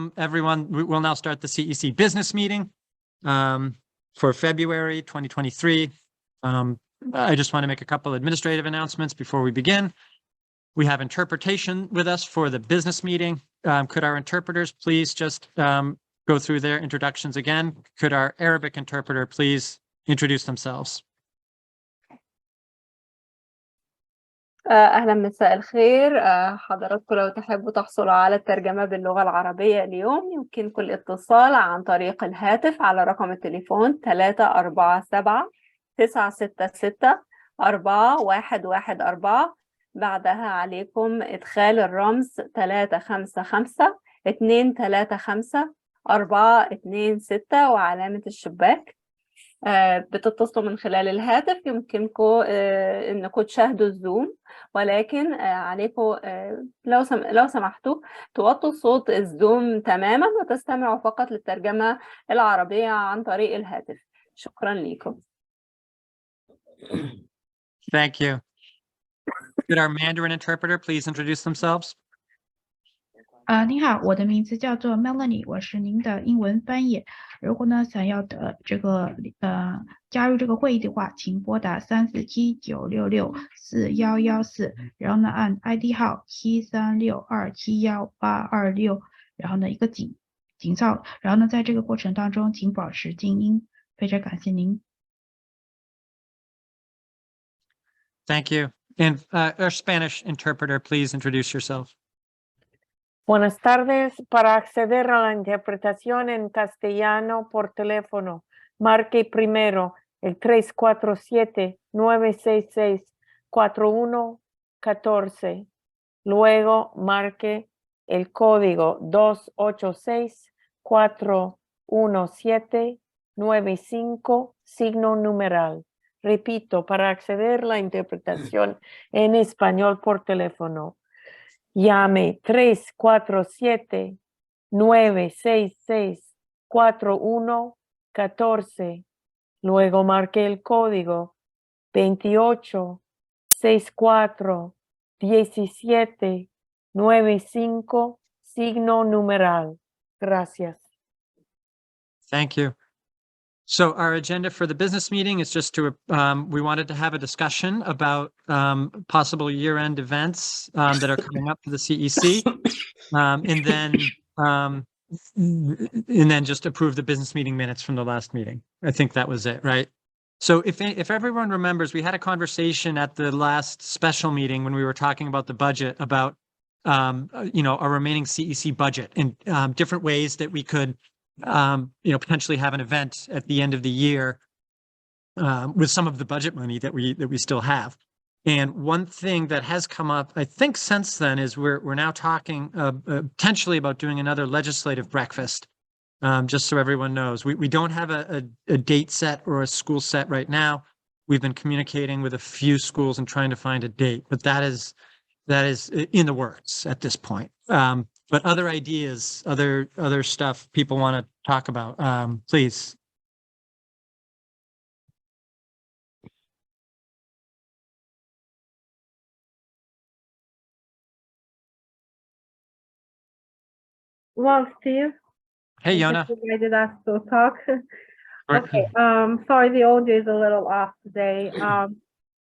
welcome everyone. We'll now start the CEC business meeting for February 2023. I just want to make a couple administrative announcements before we begin. We have interpretation with us for the business meeting. Could our interpreters please just go through their introductions again? Could our Arabic interpreter please introduce themselves? أهلا، مساء الخير. حضراتكم لو تحبوا تحصلوا على الترجمة باللغة العربية اليوم يمكنكم الاتصال عن طريق الهاتف على رقم التليفون 347-966-4114. بعدها عليكم إدخال الرمز 355-235-426 وعلامة الشباك. بتتصلوا من خلال الهاتف. يمكنكم انكم تشاهدوا الزوم، ولكن عليكم لو سمحتوا توطوا صوت الزوم تماما وتستمعوا فقط للترجمة العربية عن طريق الهاتف. شكرا لكم. Thank you. Could our Mandarin interpreter please introduce themselves? 您好，我的名字叫做 Melanie， 我是您的英文翻译。如果呢想要加入这个会议的话，请拨打347-966-4114，然后呢按 ID 号736271826，然后呢一个井号，然后呢在这个过程当中请保持静音，非常感谢您。Thank you. And our Spanish interpreter, please introduce yourself. Buenas tardes. Para acceder a la interpretación en castellano por teléfono, marque primero el 347-966-4114. Luego marque el código 286-417-95, signo numeral. Repito, para acceder a la interpretación en español por teléfono, llame 347-966-4114. Luego marque el código 28-64-17-95, signo numeral. Gracias. Thank you. So our agenda for the business meeting is just to, we wanted to have a discussion about possible year-end events that are coming up for the CEC, and then just approve the business meeting minutes from the last meeting. I think that was it, right? So if everyone remembers, we had a conversation at the last special meeting when we were talking about the budget, about our remaining CEC budget and different ways that we could potentially have an event at the end of the year with some of the budget money that we still have. And one thing that has come up, I think, since then is we're now talking potentially about doing another legislative breakfast. Just so everyone knows, we don't have a date set or a school set right now. We've been communicating with a few schools and trying to find a date, but that is in the works at this point. But other ideas, other stuff people want to talk about, please. Well, Steve. Hey, Yona. I did ask to talk. Okay. Sorry, the audio is a little off today.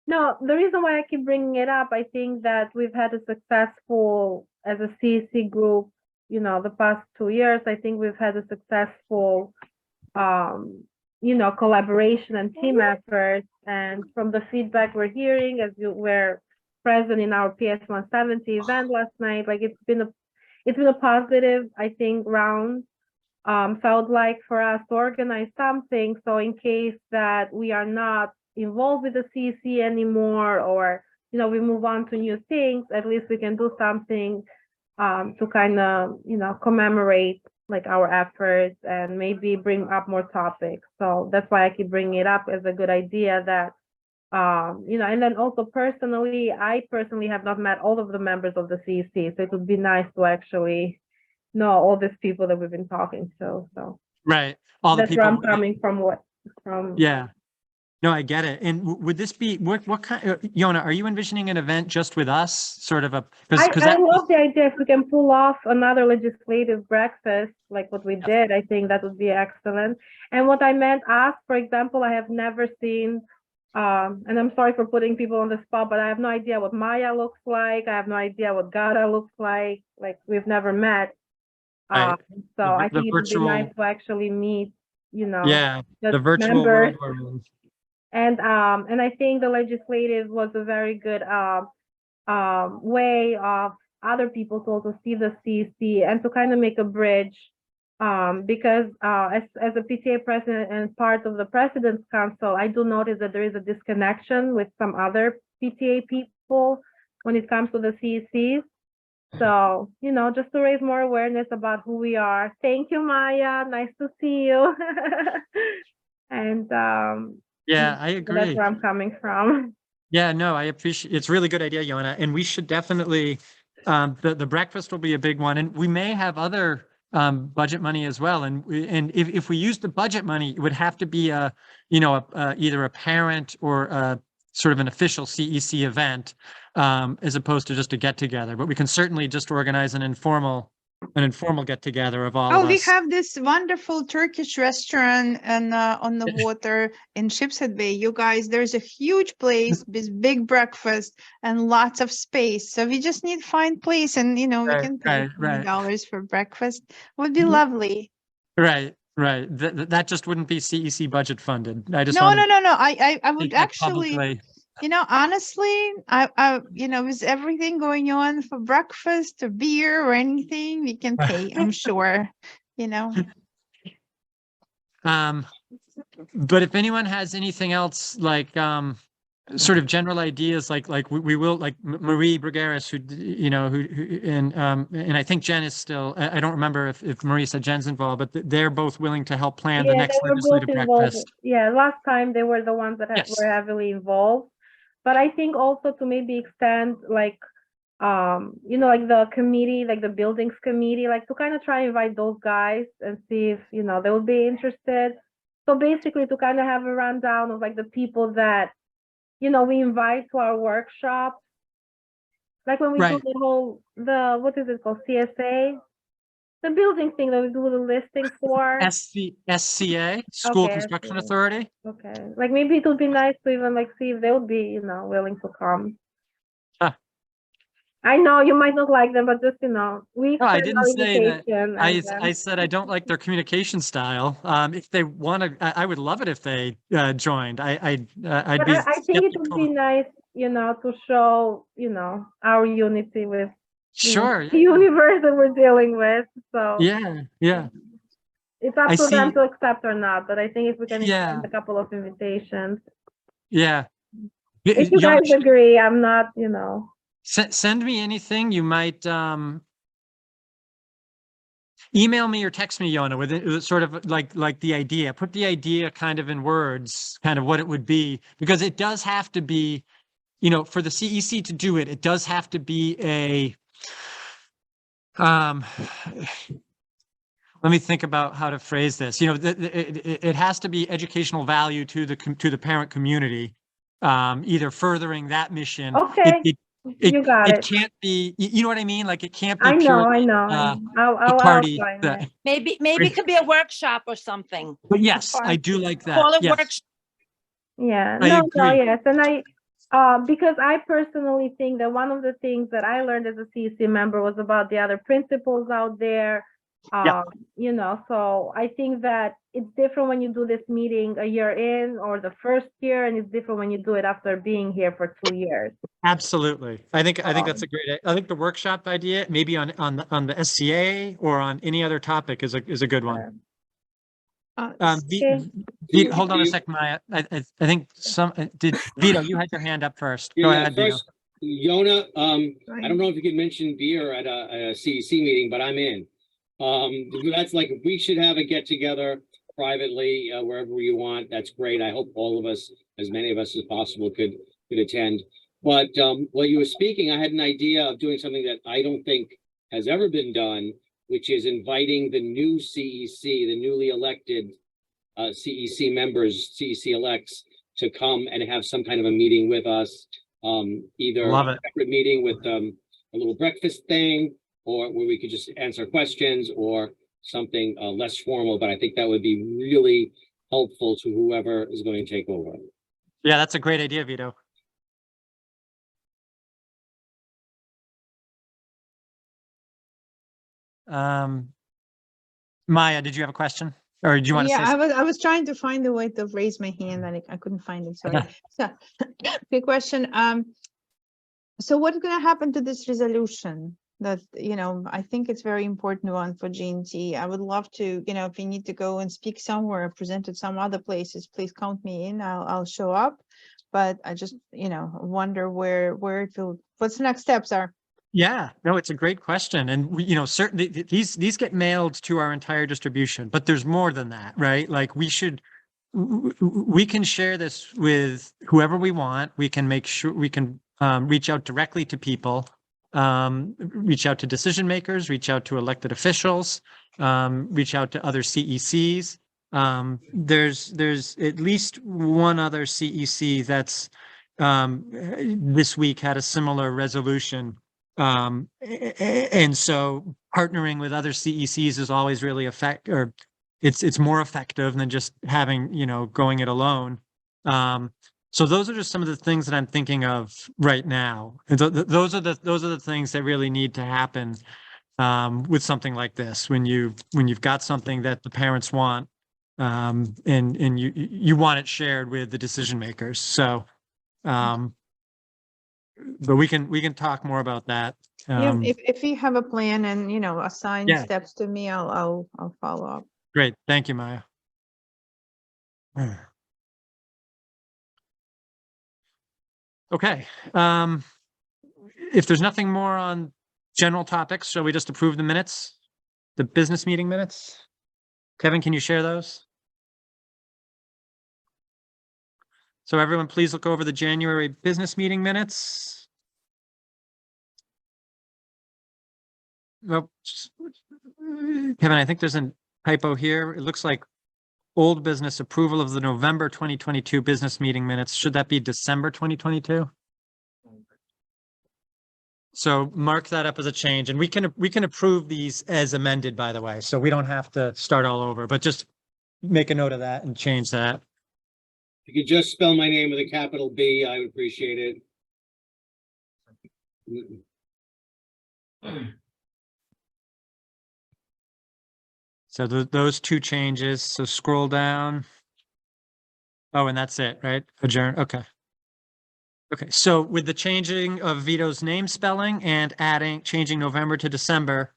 No, the reason why I keep bringing it up, I think that we've had a successful, as a CEC group, the past 2 years, I think we've had a successful, collaboration and team efforts. And from the feedback we're hearing, as you were present in our PS 170 event last night, like it's been a positive, I think, round. Felt like for us to organize something, so in case that we are not involved with the CEC anymore, or we move on to new things, at least we can do something to kind of commemorate like our efforts and maybe bring up more topics. So that's why I keep bringing it up as a good idea that and then also I personally have not met all of the members of the CEC, so it would be nice to actually know all these people that we've been talking to. So right, all the that's people where I'm coming from. Yeah. No, I get it. And would this be, what kind, Yona, are you envisioning an event just with us? Sort of a, I that, love the idea if we can pull off another legislative breakfast like what we did. I think that would be excellent. And what I meant us, for example, I have never seen, and I'm sorry for putting people on the spot, but I have no idea what Maya looks like. I have no idea what Gara looks like. Like we've never met. Right. So The- I the think it would be virtual- nice to actually meet, you know, yeah, the just virtual members. world we're in. And I think the legislative was a very good way of other people to also see the CEC and to kind of make a bridge. Because as a PTA president and part of the President's Council, I do notice that there is a disconnection with some other PTA people when it comes to the CECs. So, you know, just to raise more awareness about who we are. Thank you, Maya. Nice to see you. And Yeah, I that's agree. where I'm coming from. Yeah, no, I appreciate, it's a really good idea, Yona, and we should definitely, the breakfast will be a big one, and we may have other budget money as well. And if we use the budget money, it would have to be a, you know, either a parent or a sort of an official CEC event, as opposed to just a get together. But we can certainly just organize an informal get together of all Oh, of we us. have this wonderful Turkish restaurant and on the water in Sheepshead Bay. You guys, there's a huge place with big breakfast and lots of space. So we just need to find place, and you know, we Right, can pay right. $20 for breakfast. Would be Mhm. lovely. Right. That just wouldn't be CEC budget funded. I just No, want no, to no, no. I would state that actually, publicly. you know, honestly, I, you know, with everything going on for breakfast or beer or anything, we can pay, I'm sure, you know. But if anyone has anything else, like, sort of general ideas, like we will, like Marie Brugaris, who, you know, who and I think Jen is still, I don't remember if Marie said Jen's involved, but they're both willing to help plan the Yeah, next they were both legislative involved. breakfast. Yeah, last time they were the ones that Yes. were heavily involved. But I think also to maybe extend like, you know, like the committee, like the buildings committee, like to kind of try and invite those guys and see if, you know, they would be interested. So basically to kind of have a rundown of like the people that, you know, we invite to our workshop. Like when we do Right. what is it called? CSA? The building thing that we do the listing for. SCA, School Okay, Construction SCA. Authority. Okay, like maybe it would be nice to even like see if they would be, you know, willing to come. Huh. I know you might not like them, but just, you know, we No, I extend didn't our say that. invitation. I said I don't like their communication style. If they want to, I would love it if they joined. I'd But be I think it would skeptical. be nice, you know, to show, you know, our unity with you know, Sure. the universe that we're dealing with. So Yeah. it's up I to them see. to accept or not. But I think if we can Yeah. extend a couple of invitations, Yeah. if you Yona, guys agree, I'm not, you know. send me anything you might, email me or text me, Yona, with it sort of like the idea. Put the idea kind of in words, kind of what it would be, because it does have to be, you know, for the CEC to do it, it does have to be a, let me think about how to phrase this. You know, it has to be educational value to the parent community, either furthering that mission. Okay, you got it. It can't be, you know what I mean? Like it can't be I know, purely I know. a I'll party outline that, it. Maybe it could be a workshop or something. but yes, I do like that. Call it Yes. workshop. Yeah, I no, agree. yes. And because I personally think that one of the things that I learned as a CEC member was about the other principals out there. Yeah. You know, so I think that it's different when you do this meeting a year in or the first year, and it's different when you do it after being here for 2 years. Absolutely. I think that's a great, I think the workshop idea, maybe on the SCA or on any other topic is a good one. Okay. Hold on a sec, Maya. I think did Vito, you had your hand up first. Go ahead, Vito. First, Yona, I don't know if you could mention beer at a CEC meeting, but I'm in. That's like, we should have a get together privately, wherever you want. That's great. I hope all of us, as many of us as possible, could attend. But while you were speaking, I had an idea of doing something that I don't think has ever been done, which is inviting the new CEC, the newly elected CEC members, CEC elects, to come and have some kind of a meeting with us. Either Love a it. separate meeting with a little breakfast thing, or where we could just answer questions, or something less formal, but I think that would be really helpful to whoever is going to take over. Yeah, that's a great idea, Vito. Maya, did you have a question? Or do you want to say Yeah, something? I was trying to find a way to raise my hand and I couldn't find it, sorry. So, quick question. So what's gonna happen to this resolution? That, you know, I think it's very important one for G&T. I would love to, you know, if you need to go and speak somewhere, or present at some other places, please count me in. I'll show up. But I just, you know, wonder where it will, what's the next steps are. Yeah, no, it's a great question. And we, you know, certainly these get mailed to our entire distribution, but there's more than that, right? Like we can share this with whoever we want. We can make sure we can reach out directly to people, reach out to decision makers, reach out to elected officials, reach out to other CECs. There's at least one other CEC that's this week had a similar resolution. And so partnering with other CECs is always really it's more effective than just having, you know, going it alone. So those are just some of the things that I'm thinking of right now. And those are the things that really need to happen with something like this. When you've got something that the parents want, and you want it shared with the decision makers. So, but we can talk more about that. Yeah, if you have a plan and, you know, assign Yeah. steps to me, I'll follow up. Great. Thank you, Maya. Okay. If there's nothing more on general topics, shall we just approve the minutes? The business meeting minutes? Kevin, can you share those? So everyone, please look over the January business meeting minutes. Well, Kevin, I think there's a typo here. It looks like old business approval of the November 2022 business meeting minutes. Should that be December 2022? So mark that up as a change, and we can approve these as amended, by the way, so we don't have to start all over, but just make a note of that and change that. If you could just spell my name with a capital B, I would appreciate it. So those two changes. So scroll down. Oh, and that's it, right? Adjourn. Okay. Okay. So with the changing of Vito's name spelling and changing November to December,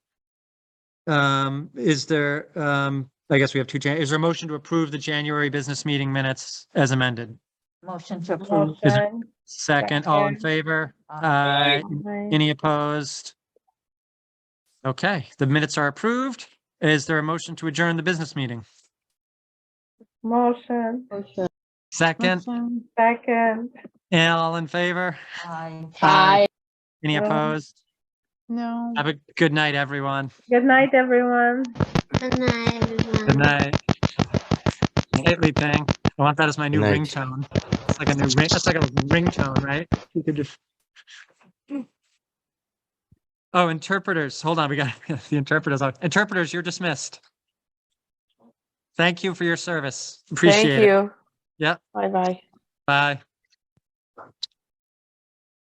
is there, I guess we have two changes. Is there a motion to approve the January business meeting minutes as amended? Motion to approve. Is there second, all in favor? Aye. Any opposed? Okay, the minutes are approved. Is there a motion to adjourn the business meeting? Motion. Second, Second. and all in favor? Aye. Any opposed? No. Have a good night, everyone. Good night, everyone. Good night, everyone. Good night. Hey, Li Ping. I want that as my new Good night. ringtone. It's like a new ring. That's like a ringtone, right? You could just. Oh, interpreters. Hold on, we got the interpreters on. Interpreters, you're dismissed. Thank you for your service. Appreciate it. Thank you. Yep. Bye-bye. Bye.